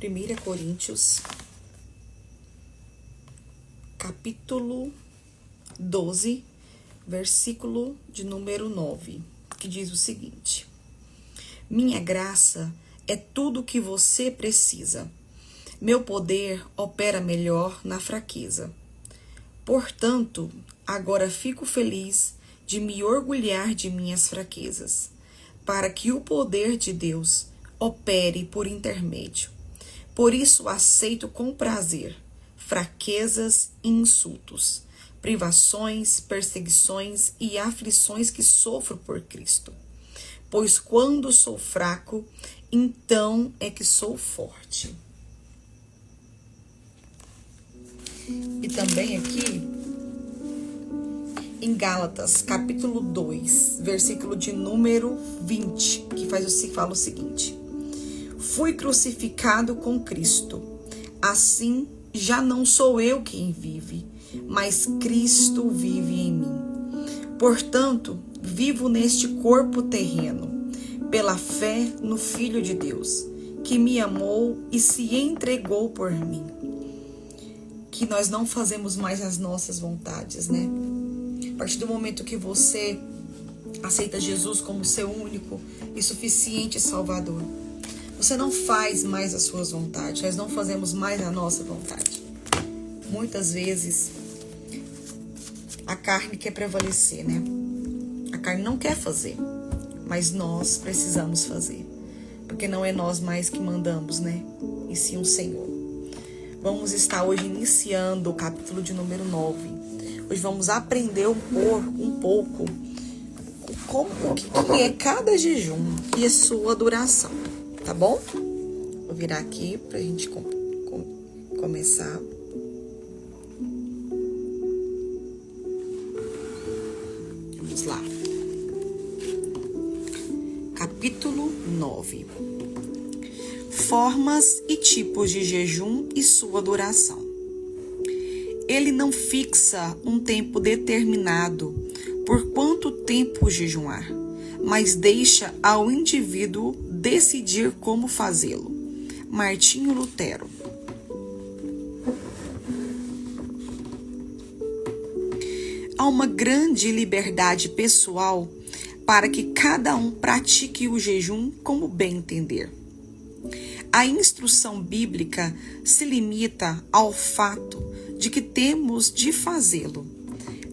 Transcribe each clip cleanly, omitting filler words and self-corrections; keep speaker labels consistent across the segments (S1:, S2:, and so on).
S1: 1 Coríntios, capítulo 12, versículo de número 9, que diz o seguinte: Minha graça é tudo o que você precisa. Meu poder opera melhor na fraqueza. Portanto, agora fico feliz de me orgulhar de minhas fraquezas, para que o poder de Deus opere por intermédio. Por isso aceito com prazer fraquezas e insultos, privações, perseguições e aflições que sofro por Cristo. Pois quando sou fraco, então é que sou forte. E também aqui em Gálatas, capítulo 2, versículo de número 20, que fala o seguinte: Fui crucificado com Cristo, assim já não sou eu quem vive, mas Cristo vive em mim. Portanto, vivo neste corpo terreno, pela fé no Filho de Deus, que me amou e se entregou por mim. Que nós não fazemos mais as nossas vontades, né? A partir do momento que você aceita Jesus como seu único e suficiente Salvador, você não faz mais as suas vontades, nós não fazemos mais a nossa vontade. Muitas vezes a carne quer prevalecer, né? A carne não quer fazer, mas nós precisamos fazer, porque não é nós mais que mandamos, né? E sim o Senhor. Vamos estar hoje iniciando o capítulo de número 9. Hoje vamos aprender um pouco o que é cada jejum e a sua duração, tá bom? Vou virar aqui pra gente começar. Vamos lá. Capítulo 9. Formas e tipos de jejum e sua duração. Ele não fixa um tempo determinado por quanto tempo jejuar, mas deixa ao indivíduo decidir como fazê-lo. Martinho Lutero. Há uma grande liberdade pessoal para que cada um pratique o jejum como bem entender. A instrução bíblica se limita ao fato de que temos de fazê-lo.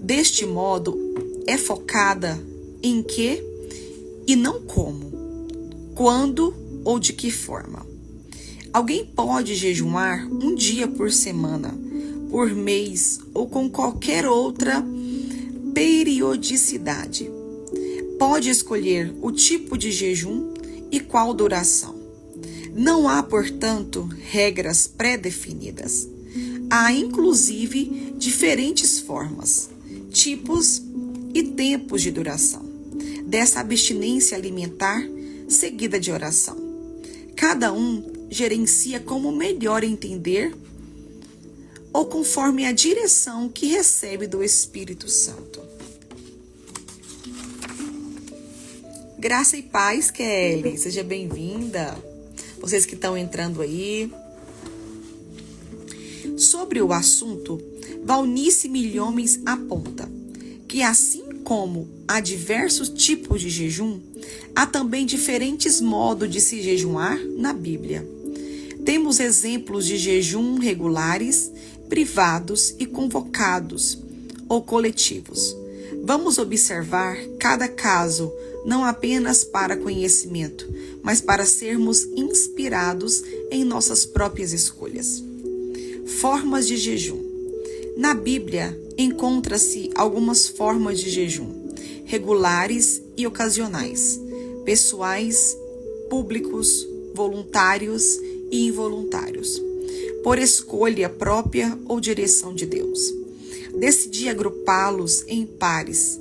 S1: Deste modo, é focada em que e não como, quando ou de que forma. Alguém pode jejuar um dia por semana, por mês ou com qualquer outra periodicidade. Pode escolher o tipo de jejum e qual duração. Não há, portanto, regras pré-definidas. Há, inclusive, diferentes formas, tipos e tempos de duração dessa abstinência alimentar seguida de oração. Cada um gerencia como melhor entender ou conforme a direção que recebe do Espírito Santo. Graça e paz, Kelly. Seja bem-vinda. Vocês que estão entrando aí. Sobre o assunto, Valnice Milhomens aponta que, assim como há diversos tipos de jejum, há também diferentes modos de se jejuar na Bíblia. Temos exemplos de jejum regulares, privados e convocados ou coletivos. Vamos observar cada caso não apenas para conhecimento, mas para sermos inspirados em nossas próprias escolhas. Formas de jejum. Na Bíblia, encontra-se algumas formas de jejum, regulares e ocasionais, pessoais, públicos, voluntários e involuntários, por escolha própria ou direção de Deus. Decidi agrupá-los em pares,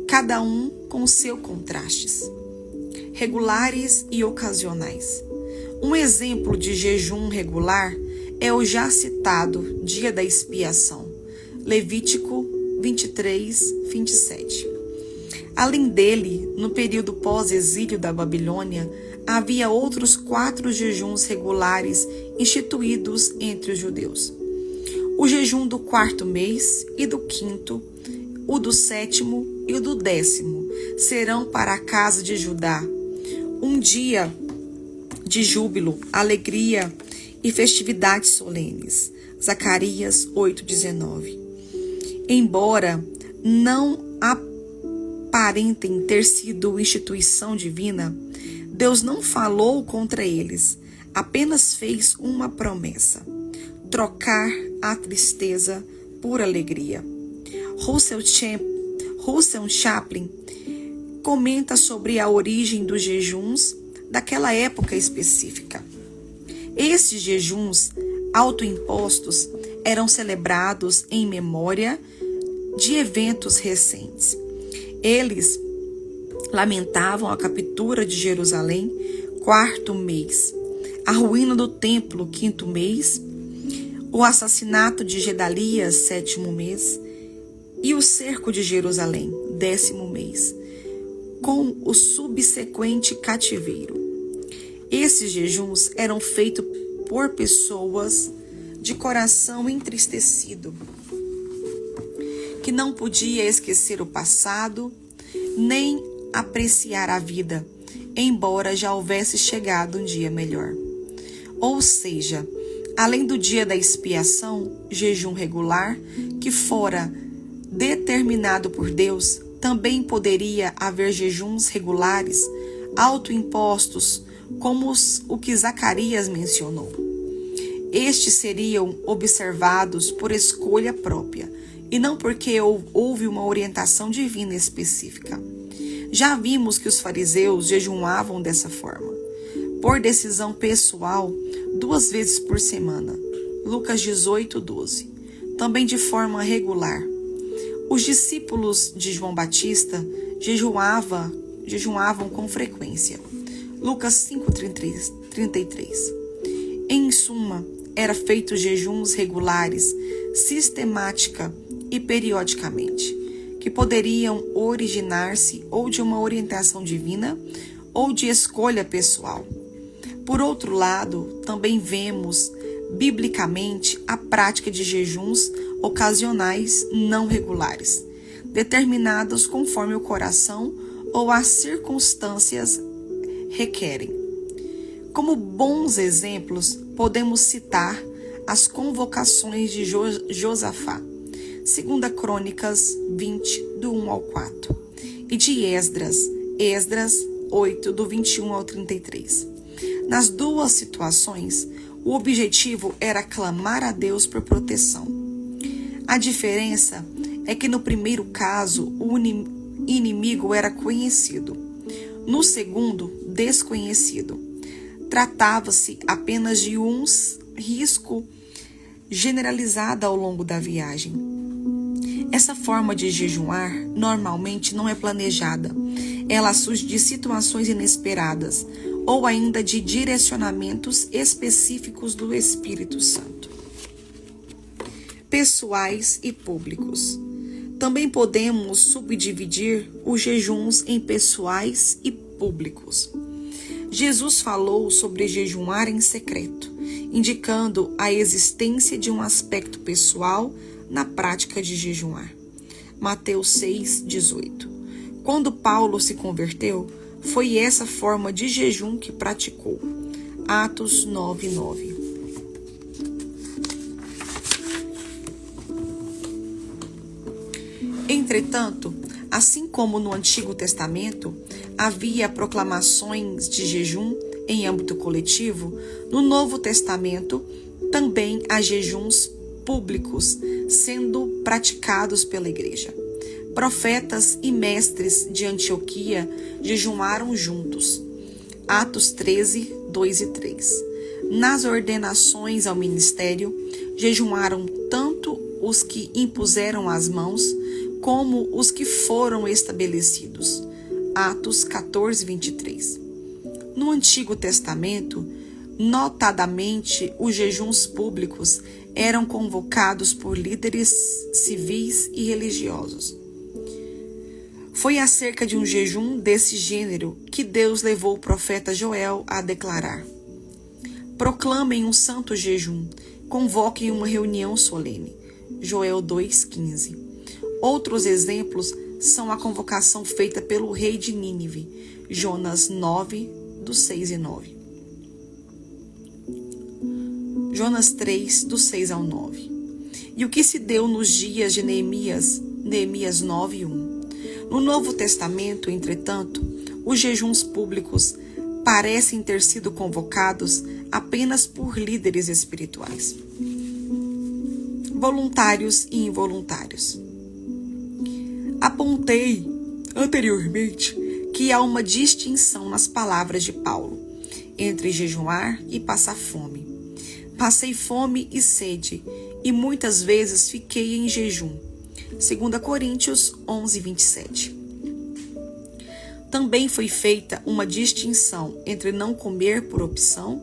S1: cada um com seus contrastes, regulares e ocasionais. Um exemplo de jejum regular é o já citado Dia da Expiação, Levítico 23, 27. Além dele, no período pós-exílio da Babilônia, havia outros 4 jejuns regulares instituídos entre os judeus. O jejum do 4º mês e do 5º, o do 7º e o do 10º serão para a casa de Judá um dia de júbilo, alegria e festividades solenes. Zacarias 8:19. Embora não aparentem ter sido instituição divina, Deus não falou contra eles, apenas fez uma promessa: trocar a tristeza por alegria. Russell Chaplin comenta sobre a origem dos jejuns daquela época específica. Esses jejuns autoimpostos eram celebrados em memória de eventos recentes. Eles lamentavam a captura de Jerusalém, 4º mês, a ruína do templo, 5º mês, o assassinato de Gedalias, 7º mês, e o cerco de Jerusalém, 10º mês, com o subsequente cativeiro. Esses jejuns eram feitos por pessoas de coração entristecido, que não podia esquecer o passado, nem apreciar a vida, embora já houvesse chegado um dia melhor. Ou seja, além do dia da expiação, jejum regular, que fora determinado por Deus, também poderia haver jejuns regulares, autoimpostos, como o que Zacarias mencionou. Estes seriam observados por escolha própria, e não porque houve uma orientação divina específica. Já vimos que os fariseus jejuavam dessa forma, por decisão pessoal, 2 vezes por semana. Lucas 18:12. Também de forma regular. Os discípulos de João Batista jejuavam com frequência. Lucas 5:33. Em suma, eram feitos jejuns regulares, sistemática e periodicamente, que poderiam originar-se ou de uma orientação divina ou de escolha pessoal. Por outro lado, também vemos biblicamente a prática de jejuns ocasionais não regulares, determinados conforme o coração ou as circunstâncias requerem. Como bons exemplos, podemos citar as convocações de Josafá, 2 Crônicas 20, do 1 ao 4, e de Esdras 8, do 21 ao 33. Nas duas situações, o objetivo era clamar a Deus por proteção. A diferença é que no primeiro caso, o inimigo era conhecido. No segundo, desconhecido. Tratava-se apenas de um risco generalizado ao longo da viagem. Essa forma de jejuar normalmente não é planejada. Ela surge de situações inesperadas ou ainda de direcionamentos específicos do Espírito Santo. Pessoais e públicos. Também podemos subdividir os jejuns em pessoais e públicos. Jesus falou sobre jejuar em secreto, indicando a existência de um aspecto pessoal na prática de jejuar. Mateus 6:18. Quando Paulo se converteu, foi essa forma de jejum que praticou. Atos 9:9. Entretanto, assim como no Antigo Testamento havia proclamações de jejum em âmbito coletivo, no Novo Testamento também há jejuns públicos sendo praticados pela igreja. Profetas e mestres de Antioquia jejuaram juntos. Atos 13, 2 e 3. Nas ordenações ao ministério, jejuaram tanto os que impuseram as mãos, como os que foram estabelecidos. Atos 14, 23. No Antigo Testamento, notadamente, os jejuns públicos eram convocados por líderes civis e religiosos. Foi acerca de um jejum desse gênero que Deus levou o profeta Joel a declarar: proclamem um santo jejum, convoquem uma reunião solene. Joel 2,15. Outros exemplos são a convocação feita pelo rei de Nínive, Jonas 9, dos 6 e 9. Jonas 3, do 6 ao 9. E o que se deu nos dias de Neemias, Neemias 9, 1. No Novo Testamento, entretanto, os jejuns públicos parecem ter sido convocados apenas por líderes espirituais, voluntários e involuntários. Apontei anteriormente que há uma distinção nas palavras de Paulo entre jejuar e passar fome. Passei fome e sede, e muitas vezes fiquei em jejum. 2 Coríntios 11, 27. Também foi feita uma distinção entre não comer por opção,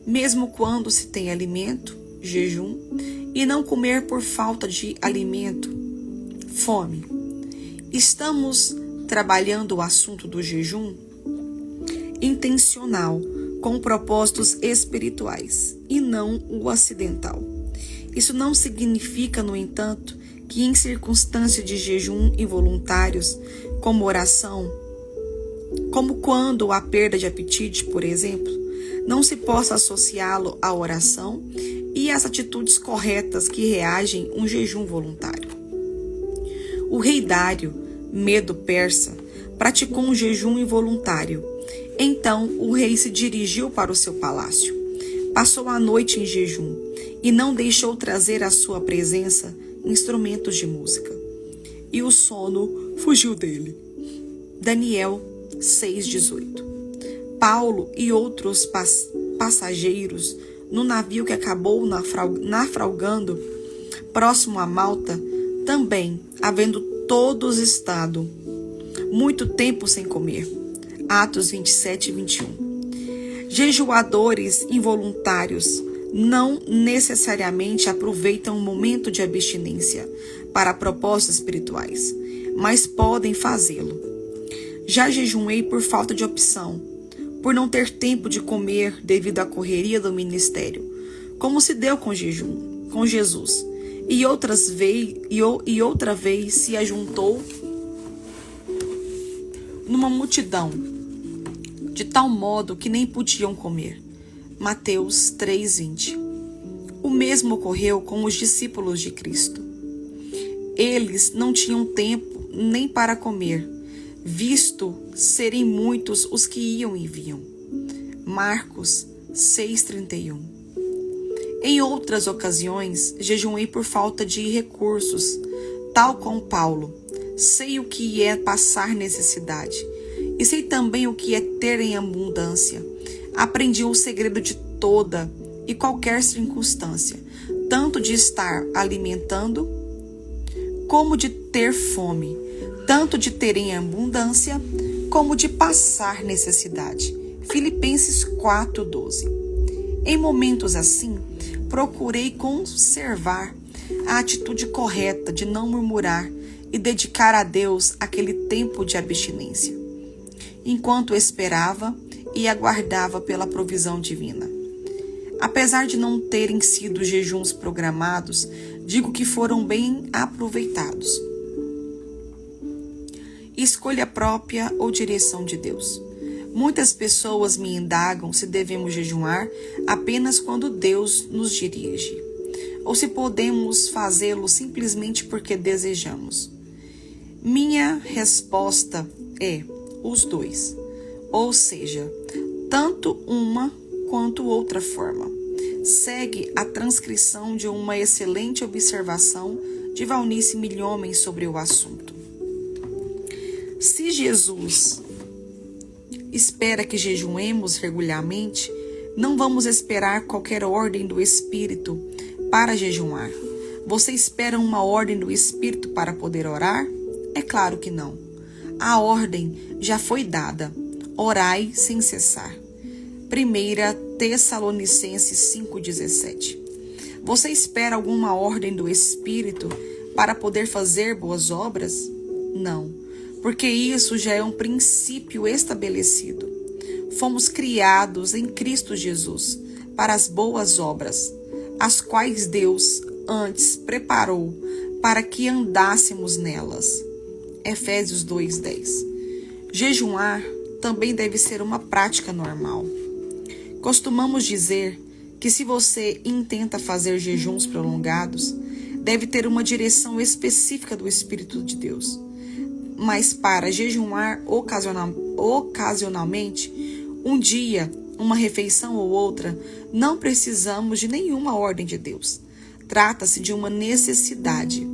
S1: mesmo quando se tem alimento, jejum, e não comer por falta de alimento, fome. Estamos trabalhando o assunto do jejum intencional, com propósitos espirituais, e não o acidental. Isso não significa, no entanto, que em circunstâncias de jejum involuntários, como oração, como quando há perda de apetite, por exemplo, não se possa associá-lo à oração e às atitudes corretas que reagem um jejum voluntário. O rei Dário, Medo persa, praticou um jejum involuntário. Então o rei se dirigiu para o seu palácio. Passou a noite em jejum e não deixou trazer à sua presença instrumentos de música. E o sono fugiu dele. Daniel 6,18. Paulo e outros passageiros no navio que acabou naufragando próximo a Malta, também, havendo todos estado muito tempo sem comer. Atos 27 e 21. Jejuadores involuntários não necessariamente aproveitam um momento de abstinência para propósitos espirituais, mas podem fazê-lo. Já jejuei por falta de opção, por não ter tempo de comer devido à correria do ministério, como se deu com Jesus, e outra vez se ajuntou numa multidão, de tal modo que nem podiam comer. Mateus 3:20. O mesmo ocorreu com os discípulos de Cristo. Eles não tinham tempo nem para comer, visto serem muitos os que iam e vinham. Marcos 6:31. Em outras ocasiões, jejuei por falta de recursos, tal como Paulo. Sei o que é passar necessidade, e sei também o que é ter em abundância. Aprendi o segredo de toda e qualquer circunstância, tanto de estar alimentando, como de ter fome, tanto de ter em abundância, como de passar necessidade. Filipenses 4:12. Em momentos assim, procurei conservar a atitude correta de não murmurar e dedicar a Deus aquele tempo de abstinência, enquanto esperava e aguardava pela provisão divina. Apesar de não terem sido jejuns programados, digo que foram bem aproveitados. Escolha própria ou direção de Deus. Muitas pessoas me indagam se devemos jejuar apenas quando Deus nos dirige, ou se podemos fazê-lo simplesmente porque desejamos. Minha resposta é os dois, ou seja, tanto uma quanto outra forma. Segue a transcrição de uma excelente observação de Valnice Milhomem sobre o assunto. Se Jesus espera que jejuemos regularmente, não vamos esperar qualquer ordem do Espírito para jejuar. Você espera uma ordem do Espírito para poder orar? É claro que não. A ordem já foi dada. Orai sem cessar. 1 Tessalonicenses 5,17. Você espera alguma ordem do Espírito para poder fazer boas obras? Não. porque isso já é um princípio estabelecido. Fomos criados em Cristo Jesus para as boas obras, as quais Deus antes preparou para que andássemos nelas. Efésios 2:10. Jejuar também deve ser uma prática normal. Costumamos dizer que se você intenta fazer jejuns prolongados, deve ter uma direção específica do Espírito de Deus. Mas para jejuar ocasionalmente, um dia, uma refeição ou outra, não precisamos de nenhuma ordem de Deus. Trata-se de uma necessidade.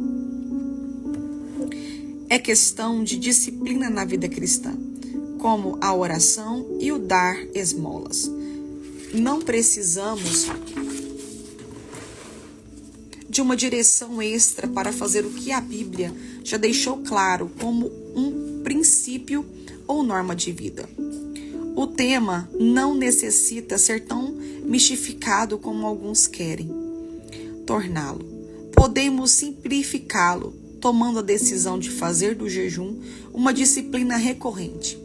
S1: É questão de disciplina na vida cristã, como a oração e o dar esmolas. Não precisamos de uma direção extra para fazer o que a Bíblia já deixou claro como um princípio ou norma de vida. O tema não necessita ser tão mistificado como alguns querem torná-lo. Podemos simplificá-lo, tomando a decisão de fazer do jejum uma disciplina recorrente,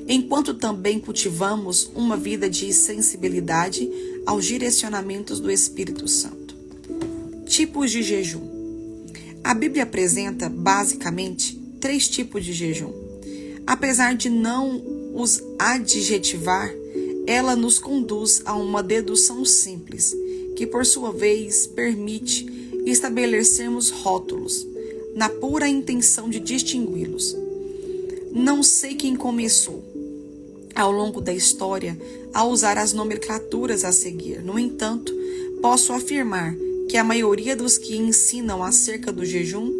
S1: enquanto também cultivamos uma vida de sensibilidade aos direcionamentos do Espírito Santo. Tipos de jejum. A Bíblia apresenta, basicamente, 3 tipos de jejum. Apesar de não os adjetivar, ela nos conduz a uma dedução simples, que por sua vez permite estabelecermos rótulos, na pura intenção de distingui-los. Não sei quem começou, ao longo da história, a usar as nomenclaturas a seguir. No entanto, posso afirmar que a maioria dos que ensinam acerca do jejum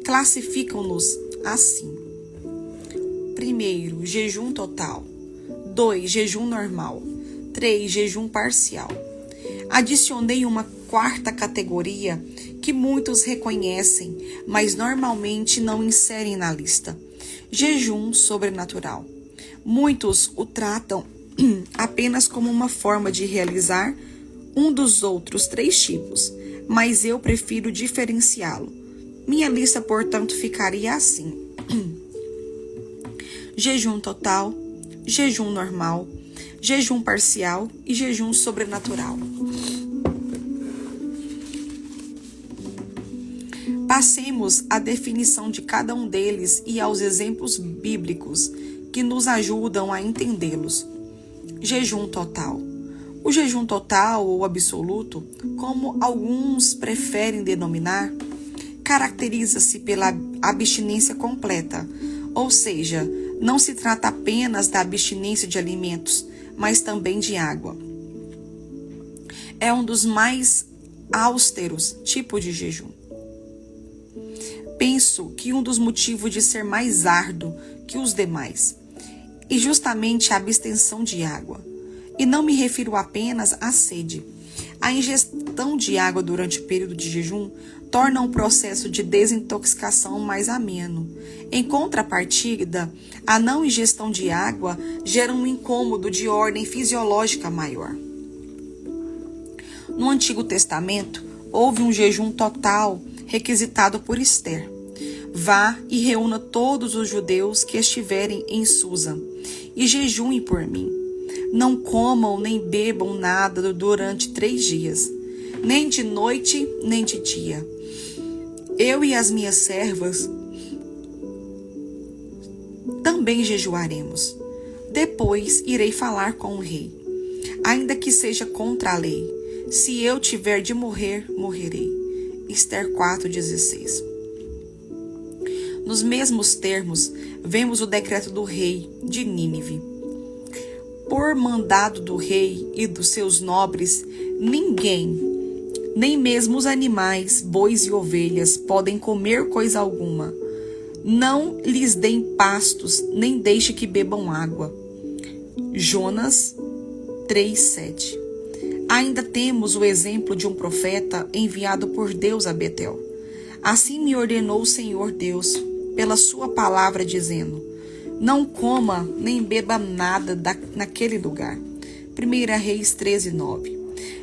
S1: classificam-nos assim. 1, jejum total. 2, jejum normal. 3, jejum parcial. Adicionei uma 4ª categoria que muitos reconhecem, mas normalmente não inserem na lista: jejum sobrenatural. Muitos o tratam apenas como uma forma de realizar um dos outros 3 tipos, mas eu prefiro diferenciá-lo. Minha lista, portanto, ficaria assim: jejum total, jejum normal, jejum parcial e jejum sobrenatural. Passemos à definição de cada um deles e aos exemplos bíblicos que nos ajudam a entendê-los. Jejum total. O jejum total ou absoluto, como alguns preferem denominar, caracteriza-se pela abstinência completa, ou seja, não se trata apenas da abstinência de alimentos, mas também de água. É um dos mais austeros tipos de jejum. Penso que um dos motivos de ser mais árduo que os demais é justamente a abstenção de água. E não me refiro apenas à sede. A ingestão de água durante o período de jejum torna o processo de desintoxicação mais ameno. Em contrapartida, a não ingestão de água gera um incômodo de ordem fisiológica maior. No Antigo Testamento, houve um jejum total requisitado por Ester. Vá e reúna todos os judeus que estiverem em Susa, e jejuem por mim. Não comam nem bebam nada durante 3 dias, nem de noite, nem de dia. Eu e as minhas servas também jejuaremos. Depois irei falar com o rei, ainda que seja contra a lei. Se eu tiver de morrer, morrerei. Ester 4,16. Nos mesmos termos, vemos o decreto do rei de Nínive. Por mandado do rei e dos seus nobres, ninguém, nem mesmo os animais, bois e ovelhas, podem comer coisa alguma. Não lhes deem pastos, nem deixe que bebam água. Jonas 3,7. Ainda temos o exemplo de um profeta enviado por Deus a Betel. Assim me ordenou o Senhor Deus, pela sua palavra, dizendo: não coma nem beba nada naquele lugar. 1 Reis 13:9.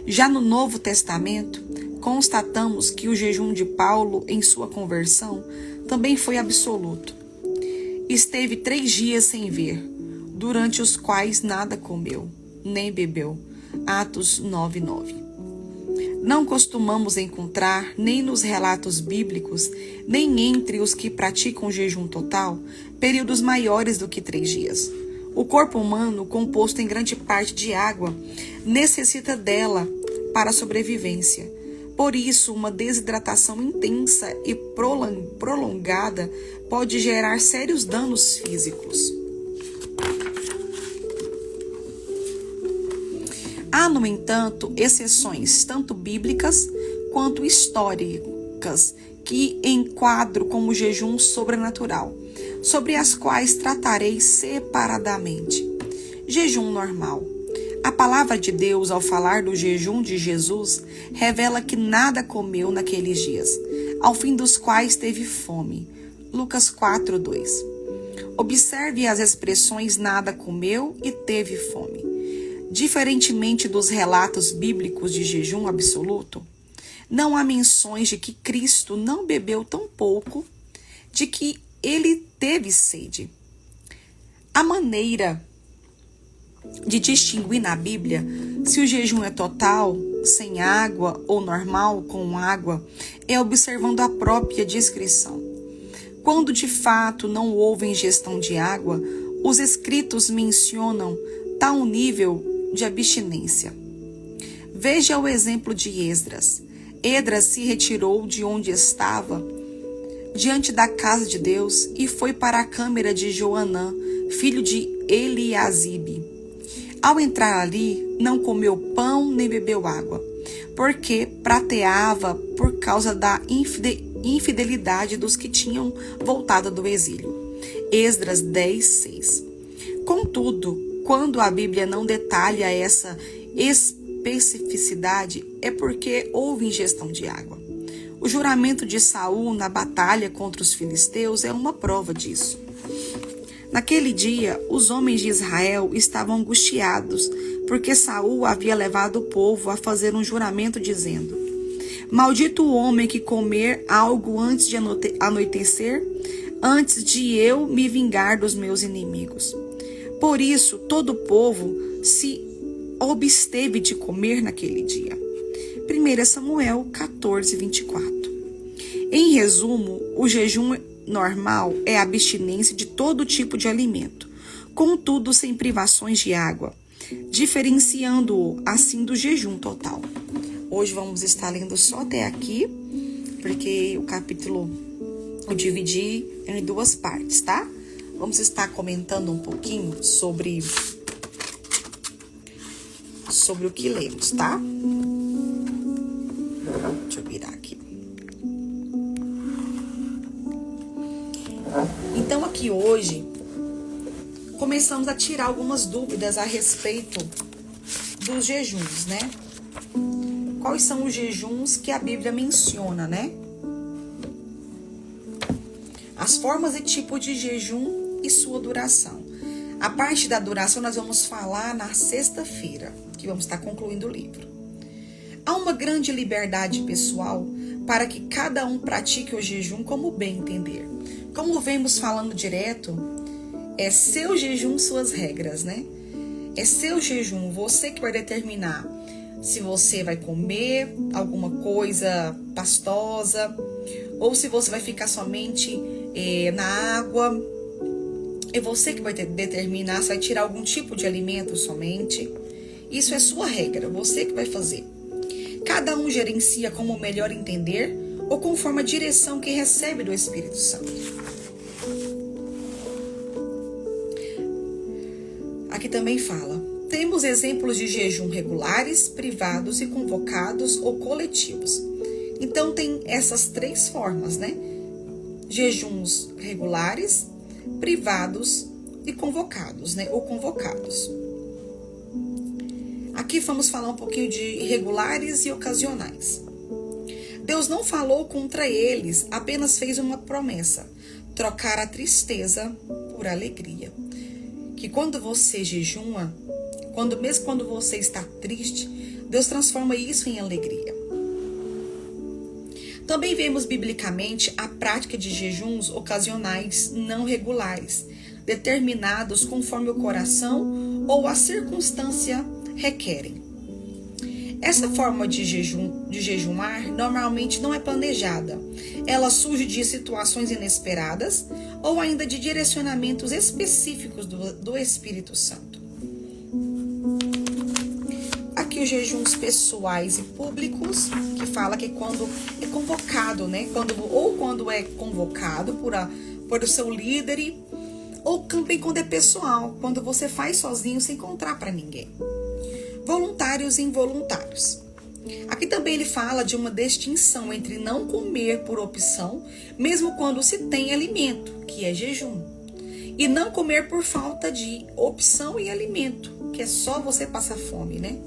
S1: Já no Novo Testamento, constatamos que o jejum de Paulo em sua conversão também foi absoluto. esteve 3 dias sem ver, durante os quais nada comeu, nem bebeu. Atos 9:9. Não costumamos encontrar, nem nos relatos bíblicos, nem entre os que praticam jejum total, períodos maiores do que 3 dias. O corpo humano, composto em grande parte de água, necessita dela para a sobrevivência. Por isso, uma desidratação intensa e prolongada pode gerar sérios danos físicos. Há, no entanto, exceções tanto bíblicas quanto históricas que enquadro como jejum sobrenatural, sobre as quais tratarei separadamente. Jejum normal. A palavra de Deus, ao falar do jejum de Jesus, revela que nada comeu naqueles dias, ao fim dos quais teve fome. Lucas 4:2. Observe as expressões nada comeu e teve fome. Diferentemente dos relatos bíblicos de jejum absoluto, não há menções de que Cristo não bebeu tão pouco, de que ele teve sede. A maneira de distinguir na Bíblia se o jejum é total, sem água, ou normal, com água, é observando a própria descrição. Quando de fato não houve ingestão de água, os escritos mencionam tal nível de abstinência. Veja o exemplo de Esdras. Esdras se retirou de onde estava, diante da casa de Deus, e foi para a câmara de Joanã, filho de Eliasibe. Ao entrar ali, não comeu pão nem bebeu água, porque prateava por causa da infidelidade dos que tinham voltado do exílio. Esdras 10:6. Contudo, quando a Bíblia não detalha essa especificidade, é porque houve ingestão de água. O juramento de Saul na batalha contra os filisteus é uma prova disso. Naquele dia, os homens de Israel estavam angustiados, porque Saul havia levado o povo a fazer um juramento dizendo: Maldito o homem que comer algo antes de anoitecer, antes de eu me vingar dos meus inimigos. Por isso, todo o povo se absteve de comer naquele dia. 1 Samuel 14:24. Em resumo, o jejum normal é a abstinência de todo tipo de alimento, contudo sem privações de água, diferenciando-o assim do jejum total. Hoje vamos estar lendo só até aqui, porque o capítulo eu dividi em 2 partes, tá? Vamos estar comentando um pouquinho sobre o que lemos, tá? Deixa eu virar aqui. Então, aqui hoje, começamos a tirar algumas dúvidas a respeito dos jejuns, né? Quais são os jejuns que a Bíblia menciona, né? As formas e tipos de jejum e sua duração. A parte da duração nós vamos falar na sexta-feira, que vamos estar concluindo o livro. Há uma grande liberdade pessoal para que cada um pratique o jejum como bem entender. Como vemos falando direto, é seu jejum, suas regras, né? É seu jejum, você que vai determinar se você vai comer alguma coisa pastosa ou se você vai ficar somente na água. É você que vai determinar se vai tirar algum tipo de alimento somente. Isso é sua regra, você que vai fazer. Cada um gerencia como melhor entender ou conforme a direção que recebe do Espírito Santo. Aqui também fala: temos exemplos de jejum regulares, privados e convocados ou coletivos. Então tem essas 3 formas, né? Jejuns regulares, privados e convocados, né? Ou convocados. Aqui vamos falar um pouquinho de regulares e ocasionais. Deus não falou contra eles, apenas fez uma promessa: trocar a tristeza por alegria. Que quando você jejuma, mesmo quando você está triste, Deus transforma isso em alegria. Também vemos biblicamente a prática de jejuns ocasionais não regulares, determinados conforme o coração ou a circunstância requerem. Essa forma de jejuar normalmente não é planejada. Ela surge de situações inesperadas ou ainda de direcionamentos específicos do Espírito Santo. Aqui os jejuns pessoais e públicos, que fala que quando é convocado, né? Quando é convocado por o seu líder, ou também quando é pessoal, quando você faz sozinho sem contar para ninguém. Voluntários e involuntários. Aqui também ele fala de uma distinção entre não comer por opção, mesmo quando se tem alimento, que é jejum, e não comer por falta de opção e alimento, que é só você passar fome, né?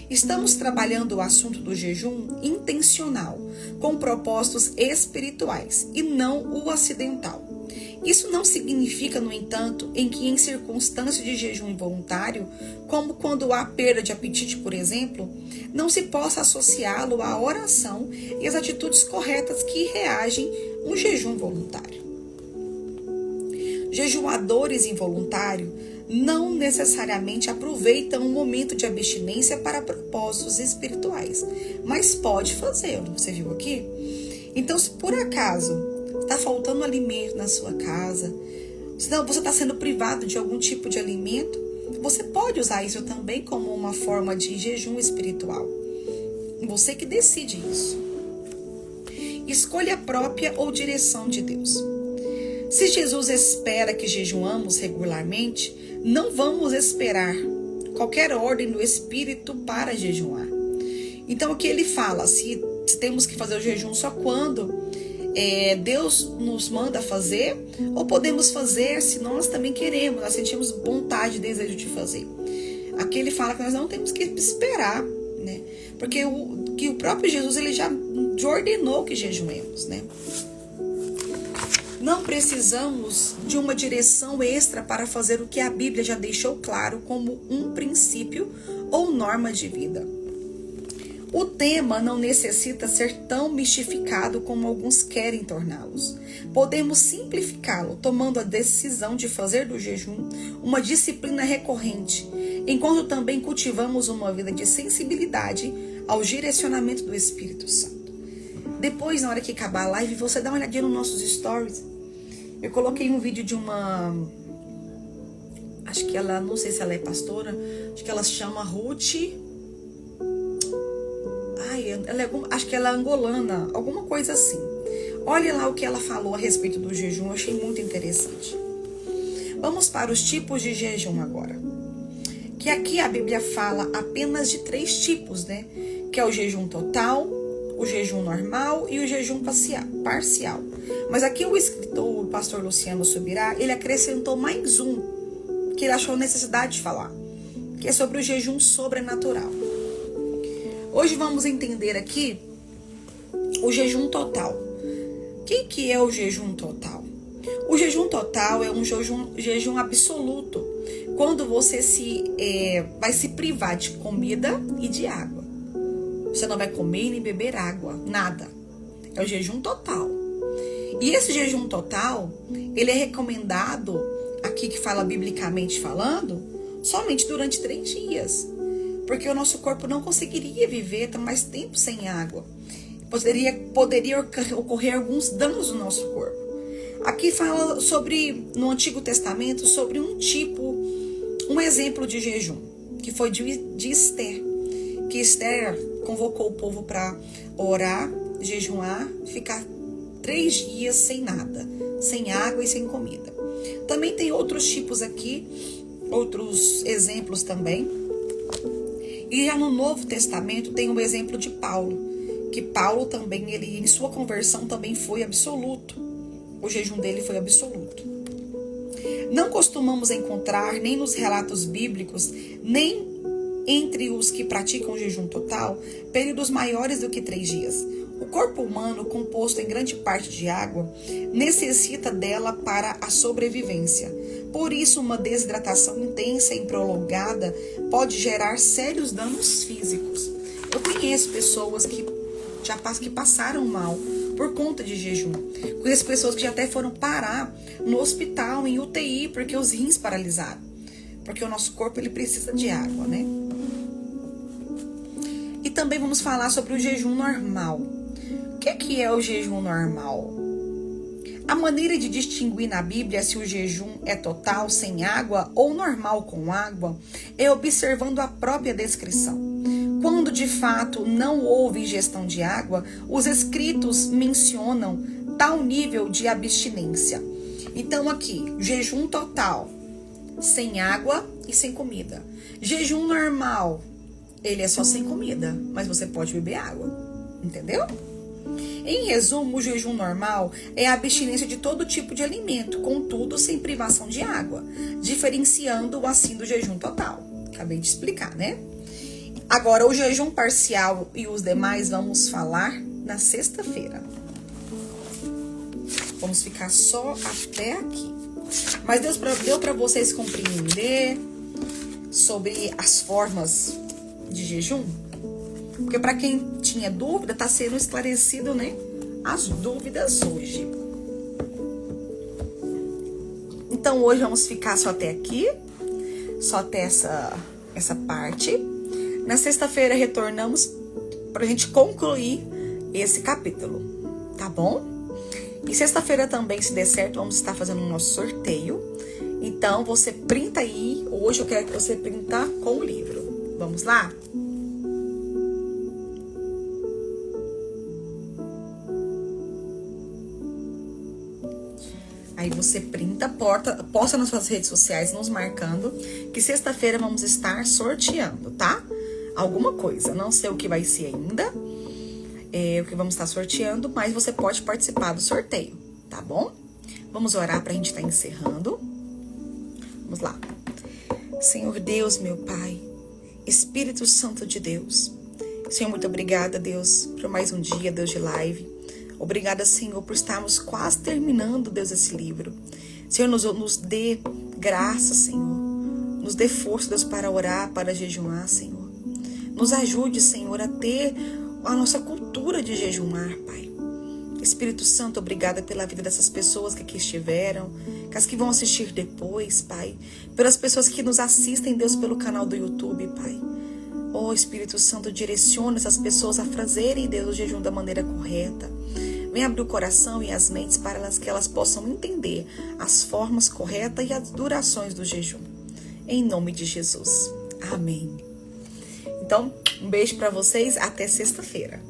S1: Estamos trabalhando o assunto do jejum intencional, com propósitos espirituais e não o acidental. Isso não significa, no entanto, em circunstâncias de jejum involuntário, como quando há perda de apetite, por exemplo, não se possa associá-lo à oração e às atitudes corretas que reagem um jejum voluntário. Jejuadores involuntários não necessariamente aproveitam um momento de abstinência para propósitos espirituais, mas pode fazer, você viu aqui? Então, se por acaso está faltando alimento na sua casa, se você está sendo privado de algum tipo de alimento, você pode usar isso também como uma forma de jejum espiritual. Você que decide isso. Escolha própria ou direção de Deus. Se Jesus espera que jejuamos regularmente, não vamos esperar qualquer ordem do Espírito para jejuar. Então, o que ele fala? Se temos que fazer o jejum só quando Deus nos manda fazer, ou podemos fazer se nós também queremos, nós sentimos vontade e desejo de fazer. Aqui ele fala que nós não temos que esperar, né? Porque o próprio Jesus ele já ordenou que jejuemos, né? Não precisamos de uma direção extra para fazer o que a Bíblia já deixou claro como um princípio ou norma de vida. O tema não necessita ser tão mistificado como alguns querem torná-los. Podemos simplificá-lo, tomando a decisão de fazer do jejum uma disciplina recorrente, enquanto também cultivamos uma vida de sensibilidade ao direcionamento do Espírito Santo. Depois, na hora que acabar a live, você dá uma olhadinha nos nossos stories. Eu coloquei um vídeo de uma... Acho que ela, não sei se ela é pastora, acho que ela se chama Ruth... acho que ela é angolana, alguma coisa assim. Olha lá o que ela falou a respeito do jejum, eu achei muito interessante. Vamos para os tipos de jejum agora. Que aqui a Bíblia fala apenas de 3 tipos, né? Que é o jejum total, o jejum normal e o jejum parcial. Mas aqui o escritor, o pastor Luciano Subirá, ele acrescentou mais um, que ele achou necessidade de falar, que é sobre o jejum sobrenatural. Hoje vamos entender aqui o jejum total. O que é o jejum total? O jejum total é um jejum absoluto, quando você vai se privar de comida e de água. Você não vai comer nem beber água, nada. É o jejum total. E esse jejum total, ele é recomendado, aqui que fala biblicamente falando, somente durante 3 dias. Porque o nosso corpo não conseguiria viver mais tempo sem água. Poderia ocorrer alguns danos no nosso corpo. Aqui fala no Antigo Testamento, sobre um exemplo de jejum, que foi de Esther. Que Esther convocou o povo para orar, jejuar, ficar 3 dias sem nada, sem água e sem comida. Também tem outros tipos aqui, outros exemplos também. E já no Novo Testamento tem o exemplo de Paulo, que Paulo também, ele em sua conversão também foi absoluto. O jejum dele foi absoluto. Não costumamos encontrar, nem nos relatos bíblicos, nem entre os que praticam o jejum total, períodos maiores do que 3 dias. O corpo humano, composto em grande parte de água, necessita dela para a sobrevivência. Por isso, uma desidratação intensa e prolongada pode gerar sérios danos físicos. Eu conheço pessoas que que passaram mal por conta de jejum. Conheço pessoas que já até foram parar no hospital, em UTI, porque os rins paralisaram. Porque o nosso corpo ele precisa de água, né? E também vamos falar sobre o jejum normal. O que é o jejum normal? A maneira de distinguir na Bíblia se o jejum é total, sem água, ou normal com água, é observando a própria descrição. Quando de fato não houve ingestão de água, os escritos mencionam tal nível de abstinência. Então aqui, jejum total, sem água e sem comida. Jejum normal, ele é só sem comida, mas você pode beber água, entendeu? Em resumo, o jejum normal é a abstinência de todo tipo de alimento, contudo sem privação de água, diferenciando-o assim do jejum total. Acabei de explicar, né? Agora, o jejum parcial e os demais vamos falar na sexta-feira. Vamos ficar só até aqui. Mas deu para vocês compreender sobre as formas de jejum? Porque para quem tinha dúvida, está sendo esclarecido, né? As dúvidas hoje. Então, hoje vamos ficar só até aqui. Só até essa parte. Na sexta-feira, retornamos para a gente concluir esse capítulo. Tá bom? E sexta-feira também, se der certo, vamos estar fazendo o nosso sorteio. Então, você printa aí. Hoje eu quero que você printa com o livro. Vamos lá? Aí você printa, posta nas suas redes sociais, nos marcando, que sexta-feira vamos estar sorteando, tá? Alguma coisa, não sei o que vai ser ainda, o que vamos estar sorteando, mas você pode participar do sorteio, tá bom? Vamos orar pra gente estar encerrando. Vamos lá. Senhor Deus, meu Pai, Espírito Santo de Deus, Senhor, muito obrigada, Deus, por mais um dia, Deus, de live. Obrigada, Senhor, por estarmos quase terminando, Deus, esse livro. Senhor, nos dê graça, Senhor. Nos dê força, Deus, para orar, para jejuar, Senhor. Nos ajude, Senhor, a ter a nossa cultura de jejuar, Pai. Espírito Santo, obrigada pela vida dessas pessoas que aqui estiveram, que as que vão assistir depois, Pai. Pelas pessoas que nos assistem, Deus, pelo canal do YouTube, Pai. Oh, Espírito Santo, direciona essas pessoas a fazerem, Deus, o jejum da maneira correta. Vem abrir o coração e as mentes para que elas possam entender as formas corretas e as durações do jejum. Em nome de Jesus. Amém. Então, um beijo para vocês. Até sexta-feira.